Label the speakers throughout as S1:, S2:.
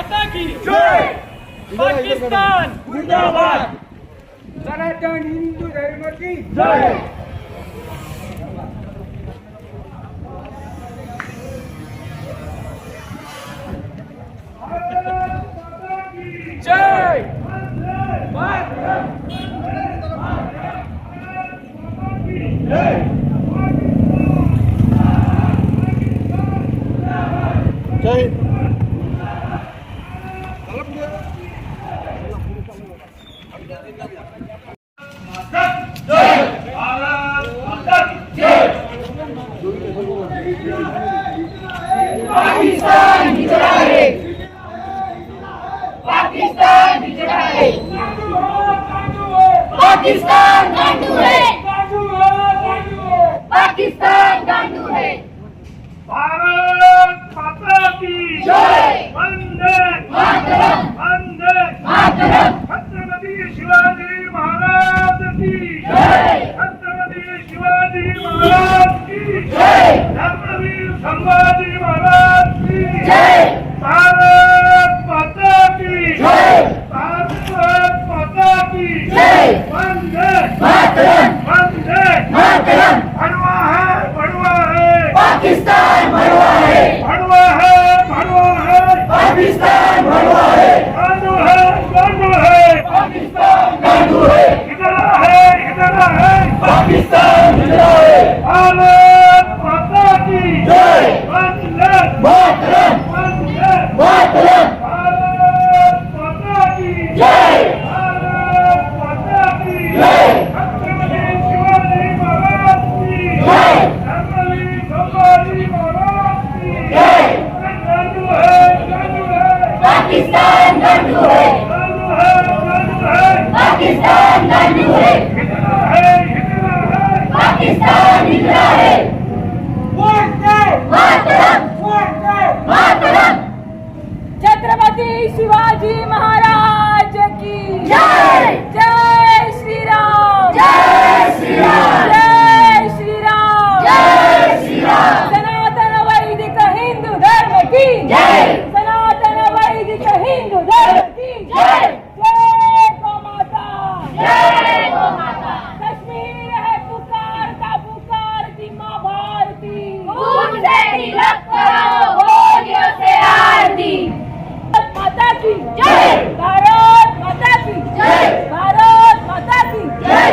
S1: माता की जय। पाकिस्तान
S2: जिंदाबाद। सनातन हिंदू धर्म की जय।
S1: जय।
S2: जय।
S3: पाकिस्तान हिजड़ा है। पाकिस्तान हिजड़ा है। पाकिस्तान गांडू है। पाकिस्तान गांडू है।
S4: भारत माता की
S3: जय।
S4: वंदे
S3: मातरम।
S4: वंदे
S3: मातरम।
S4: छत्रपती शिवाजी महाराज की
S3: जय।
S4: छत्रपती शिवाजी महाराज की
S3: जय।
S4: धर्मवीर संभाजी महाराज की
S3: जय।
S4: भारत माता की
S3: जय।
S4: भारत माता की
S3: जय।
S4: वंदे
S3: मातरम।
S4: वंदे
S3: मातरम।
S4: भड़वा है, भड़वा है,
S3: पाकिस्तान भड़वा है।
S4: भड़वा है, भड़वा है,
S3: पाकिस्तान भड़वा है।
S4: गांडू है, गांडू है,
S3: पाकिस्तान गांडू है।
S4: हिजड़ा है, हिजड़ा है,
S3: पाकिस्तान हिजड़ा है।
S4: भारत माता की
S3: जय।
S4: वंदे
S3: मातरम।
S4: वंदे
S3: मातरम।
S4: भारत माता की
S3: जय।
S4: भारत माता की
S3: जय।
S4: छत्रपती शिवाजी महाराज की
S3: जय।
S4: धर्मवीर संभाजी महाराज की
S3: जय।
S4: गांडू है, गांडू है,
S3: पाकिस्तान गांडू है।
S4: गांडू है, गांडू है,
S3: पाकिस्तान गांडू है।
S4: हिजड़ा है, हिजड़ा है,
S3: पाकिस्तान हिजड़ा है। मातरम। मातरम।
S5: छत्रपती शिवाजी महाराज की
S3: जय।
S5: जय श्री राम।
S3: जय श्री राम।
S5: जय श्री राम।
S3: जय श्री राम।
S5: सनातन वैदिक हिंदू धर्म की
S3: जय।
S5: सनातन वैदिक हिंदू धर्म की
S3: जय।
S5: जय गौ माता।
S3: जय गौ माता।
S5: कश्मीर है पुकारती माँ भारती।
S3: खून से तिलक कराओ, होलियों से आरती।
S5: भारत माता की
S3: जय।
S5: भारत माता की
S3: जय।
S5: भारत माता की
S3: जय।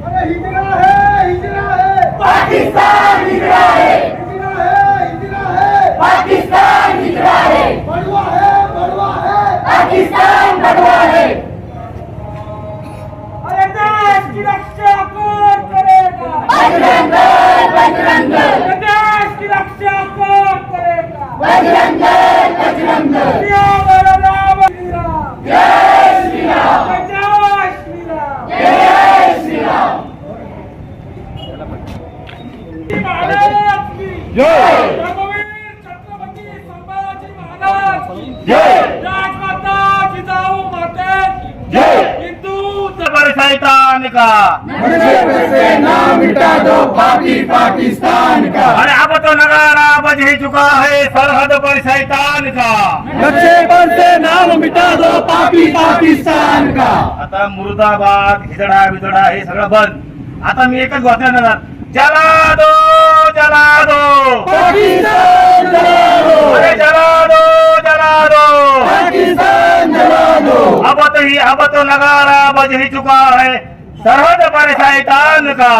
S2: अरे हिजड़ा है, हिजड़ा है,
S3: पाकिस्तान हिजड़ा है।
S2: हिजड़ा है, हिजड़ा है,
S3: पाकिस्तान हिजड़ा है।
S2: भड़वा है, भड़वा है।
S3: पाकिस्तान भड़वा है।
S2: अरे देश की रक्षा कौन करेगा?
S3: बजरंग दल, बजरंग दल।
S2: देश की रक्षा कौन करेगा?
S3: बजरंग दल, बजरंग दल।
S2: राम राम श्री राम।
S3: जय श्री राम।
S2: जय श्री राम।
S3: जय श्री राम।
S2: महाराज की
S3: जय।
S2: धर्मवीर छत्रपती संभाजी महाराज की
S3: जय।
S2: राजमाता जिजाऊ माता की
S3: जय।
S2: हिंदू
S4: पर शैतान का
S3: नशे से नाम मिटा दो पापी पाकिस्तान का।
S4: अरे अब तो नगारा बज ही चुका है सरहद पर शैतान का।
S3: नशेपन से नाम मिटा दो पापी पाकिस्तान का।
S4: आता मुर्दाबाद हिजडा बिजडा हे सगळं बंद. आता मी एकच घोषणा देणार, जला दो, जला दो,
S3: पाकिस्तान जला दो।
S4: अरे जला दो, जला दो.
S3: पाकिस्तान जला दो।
S4: अब तो नगारा बज ही चुका है सरहद पर शैतान का.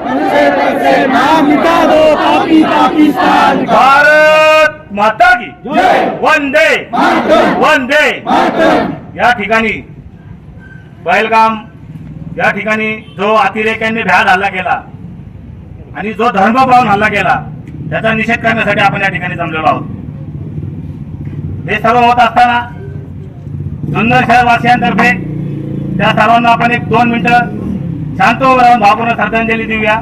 S3: नशेपन से नाम मिटा दो पापी पाकिस्तान का।
S4: भारत माता की
S3: जय।
S4: वंदे
S3: मातरम।
S4: वंदे.
S3: मातरम।
S4: या ठिकाणी पहलगाम या ठिकाणी जो अतिरेक्यांनी भ्याड हल्ला केला आणि जो धर्म पाहून हल्ला केला त्याचा निषेध करण्यासाठी आपण या ठिकाणी जमलेलो आहोत. हे सर्व होत असताना जुन्नर शहरवासियांतर्फे त्या सर्वांना आपण एक 2 मिनिटं शांत उभं राहून भावपूर्ण श्रद्धांजली देऊया.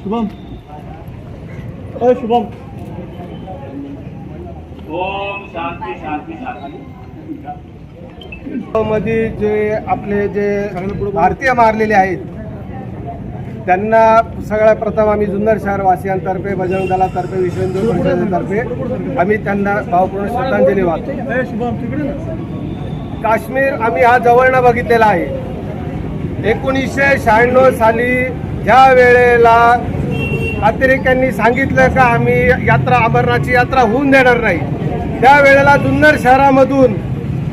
S2: शुभम शुभम
S4: ओम शांती शांती शांती.
S2: मध्ये जे आपले जे भारतीय मारलेले आहेत
S6: त्यांना सगळ्यात प्रथम आम्ही जुन्नर शहर वासियांतर्फे, बजरंग दलातर्फे, विश्व हिंदू परिषदेतर्फे आम्ही त्यांना भावपूर्ण श्रद्धांजली वाहतो. काश्मीर आम्ही हा जवळनं बघितलेला आहे. 1996 साली ज्या वेळेला अतिरेक्यांनी सांगितलं का आम्ही यात्रा, अमरनाथची यात्रा होऊन देणार नाही, त्यावेळेला जुन्नर शहरामधून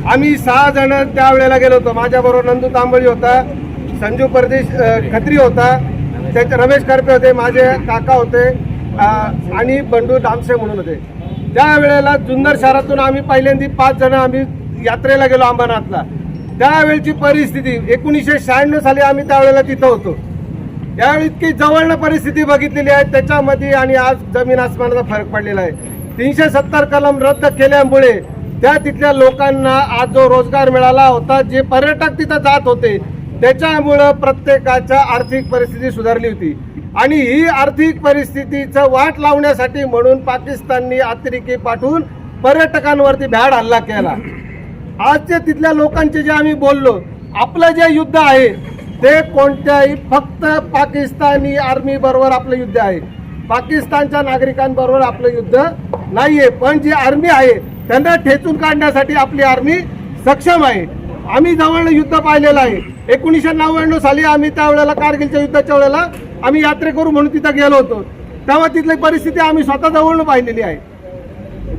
S6: आम्ही 6 जण त्यावेळेला गेलो होतो. माझ्याबरोबर नंदू तांबळी होता, संजू परदेश खत्री होता, त्याचे रमेश करपे होते, माझे काका होते आणि बंडू डामसे म्हणून होते. त्यावेळेला जुन्नर शहरातून आम्ही पहिल्यांदा 5 जण आम्ही यात्रेला गेलो अंबरनाथला. त्यावेळची परिस्थिती 1996 साली आम्ही त्यावेळेला तिथं होतो. त्यावेळी इतकी जवळनं परिस्थिती बघितलेली आहे, त्याच्यामध्ये आणि आज जमीन आसमानाचा फरक पडलेला आहे. 370 कलम रद्द केल्यामुळे त्या तिथल्या लोकांना आज जो रोजगार मिळाला होता, जे पर्यटक तिथं जात होते, त्याच्यामुळं प्रत्येकाच्या आर्थिक परिस्थिती सुधारली होती. आणि ही आर्थिक परिस्थितीचं वाट लावण्यासाठी म्हणून पाकिस्ताननी अतिरेकी पाठवून पर्यटकांवरती भ्याड हल्ला केला. आजच्या तिथल्या लोकांचे जे आम्ही बोललो, आपलं जे युद्ध आहे ते कोणत्याही फक्त पाकिस्तानी आर्मी बरोबर आपलं युद्ध आहे, पाकिस्तानच्या नागरिकांबरोबर आपलं युद्ध नाहीये. पण जी आर्मी आहे त्यांना ठेचून काढण्यासाठी आपली आर्मी सक्षम आहे. आम्ही जवळनं युद्ध पाहिलेलं आहे. 1999 साली आम्ही त्यावेळेला कारगिलच्या युद्धाच्या वेळेला आम्ही यात्रे करू म्हणून तिथं गेलो होतो. तेव्हा तिथली परिस्थिती आम्ही स्वतः जवळनं पाहिलेली आहे.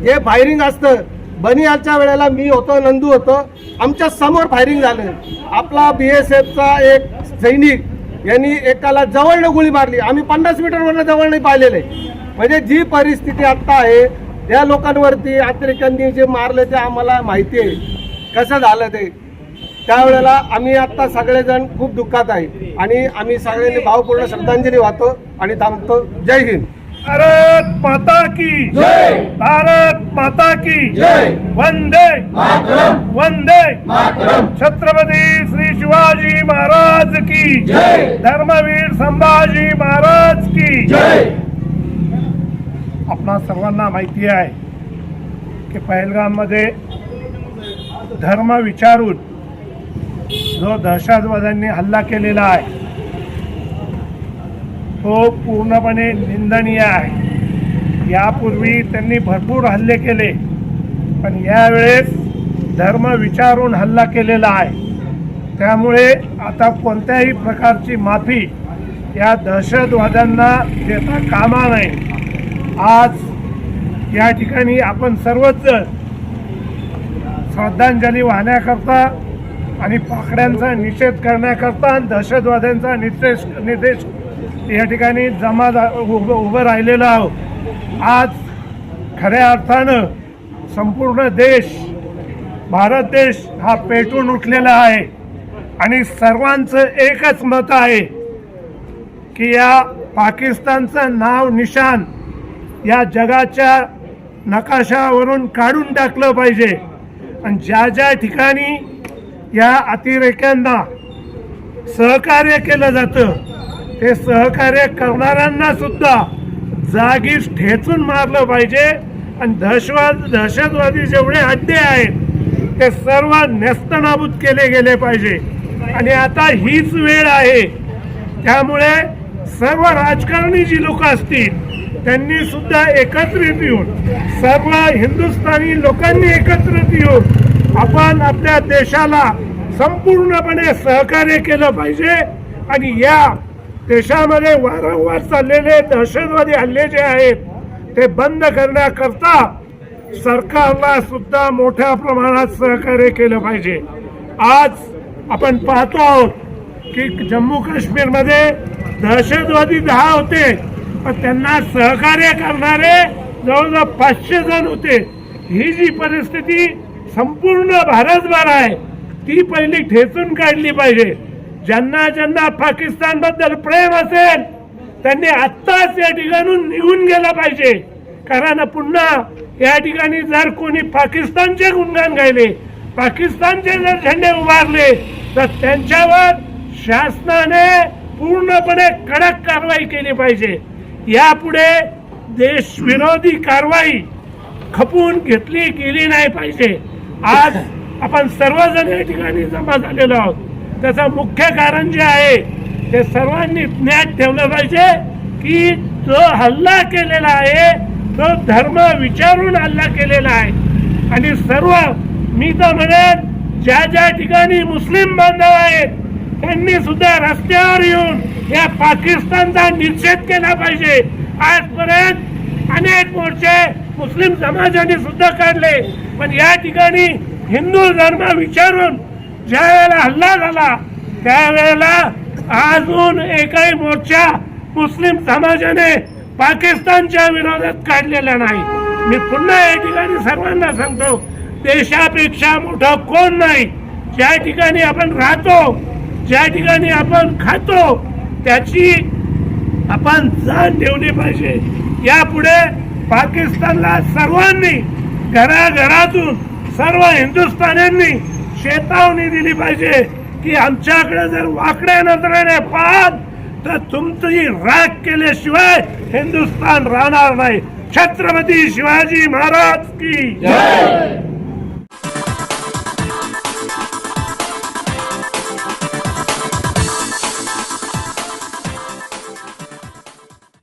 S6: जे फायरिंग असतं, बनियालच्या वेळेला मी होतो, नंदू होतो, आमच्या समोर फायरिंग झालं. आपला BSFचा एक सैनिक यांनी एकाला जवळनं गोळी मारली. आम्ही 50 मीटरवरनं जवळनं पाहिलेलं आहे. म्हणजे जी परिस्थिती आत्ता आहे, त्या लोकांवरती अतिरेक्यांनी जे मारलं ते आम्हाला माहिती आहे कसं झालं ते. त्यावेळेला आम्ही आत्ता सगळेजण खूप दुःखात आहे आणि आम्ही सगळ्यांनी भावपूर्ण श्रद्धांजली वाहतो आणि थांबतो. जय हिंद.
S1: भारत माता की
S3: जय.
S1: भारत माता की
S3: जय.
S1: वंदे
S3: मातरम.
S1: वंदे
S3: मातरम.
S1: छत्रपती श्री शिवाजी महाराज की
S3: जय.
S1: धर्मवीर संभाजी महाराज की
S3: जय.
S1: आपणा सर्वांना माहिती आहे की पहलगाममध्ये धर्म विचारून जो दहशतवाद्यांनी हल्ला केलेला आहे तो पूर्णपणे निंदनीय आहे. यापूर्वी त्यांनी भरपूर हल्ले केले, पण यावेळेस धर्म विचारून हल्ला केलेला आहे. त्यामुळे आता कोणत्याही प्रकारची माफी या दहशतवाद्यांना देता कामा नये. आज या ठिकाणी आपण सर्वच जण श्रद्धांजली वाहण्याकरता आणि पाकड्यांचा निषेध करण्याकरता दहशतवाद्यांचा निषेध या ठिकाणी उभं राहिलेलं आहोत. आज खऱ्या अर्थानं संपूर्ण देश, भारत देश हा पेटून उठलेला आहे आणि सर्वांचं एकच मत आहे की या पाकिस्तानचं नाव निशाण या जगाच्या नकाशावरून काढून टाकलं पाहिजे. आणि ज्या ज्या ठिकाणी या अतिरेक्यांना सहकार्य केलं जातं ते सहकार्य करणाऱ्यांना सुद्धा जागीच ठेचून मारलं पाहिजे. आणि दहशतवादी जेवढे अड्डे आहेत ते सर्व नेस्तनाबूत केले गेले पाहिजे. आणि आता हीच वेळ आहे. त्यामुळे सर्व राजकारणी जी लोक असतील त्यांनी सुद्धा एकत्रित येऊन, सर्व हिंदुस्थानी लोकांनी एकत्रित येऊन आपण आपल्या देशाला संपूर्णपणे सहकार्य केलं पाहिजे. आणि या देशामध्ये वारंवार चाललेले दहशतवादी हल्ले जे आहेत ते बंद करण्याकरता सरकारला सुद्धा मोठ्या प्रमाणात सहकार्य केलं पाहिजे. आज आपण पाहतो आहोत की जम्मू काश्मीरमध्ये दहशतवादी 10 होते, पण त्यांना सहकार्य करणारे जवळजवळ 500 जण होते. ही जी परिस्थिती संपूर्ण भारतभर आहे ती पहिली ठेचून काढली पाहिजे. ज्यांना ज्यांना पाकिस्तानबद्दल प्रेम असेल त्यांनी आत्ताच या ठिकाणून निघून गेलं पाहिजे. कारण पुन्हा या ठिकाणी जर कोणी पाकिस्तानचे गुणगान गायले, पाकिस्तानचे जर झेंडे उभारले तर त्यांच्यावर शासनाने पूर्णपणे कडक कारवाई केली पाहिजे. यापुढे देशविरोधी कारवाई खपून घेतली गेली नाही पाहिजे. आज आपण सर्वजण या ठिकाणी जमा झालेलो आहोत. त्याचं मुख्य कारण जे आहे ते सर्वांनी ज्ञात ठेवलं पाहिजे की जो हल्ला केलेला आहे तो धर्म विचारून हल्ला केलेला आहे आणि सर्व मी तर म्हणेन ज्या ज्या ठिकाणी मुस्लिम बांधव आहेत त्यांनी सुद्धा रस्त्यावर येऊन या पाकिस्तानचा निषेध केला पाहिजे. आजपर्यंत अनेक मोर्चे मुस्लिम समाजाने सुद्धा काढले पण या ठिकाणी हिंदू धर्म विचारून ज्या वेळेला हल्ला झाला त्यावेळेला अजून एकही मोर्चा मुस्लिम समाजाने पाकिस्तानच्या विरोधात काढलेला नाही. मी पुन्हा या ठिकाणी सर्वांना सांगतो देशापेक्षा मोठा कोण नाही. ज्या ठिकाणी आपण राहतो ज्या ठिकाणी आपण खातो त्याची आपण जाण ठेवली पाहिजे. यापुढे पाकिस्तानला सर्वांनी घराघरातून सर्व हिंदुस्थान्यांनी चेतावणी दिली पाहिजे की आमच्याकडे जर वाकड्या नजरेने पाहाल तर तुमची राख केल्याशिवाय हिंदुस्थान राहणार नाही. छत्रपती शिवाजी महाराज की जय.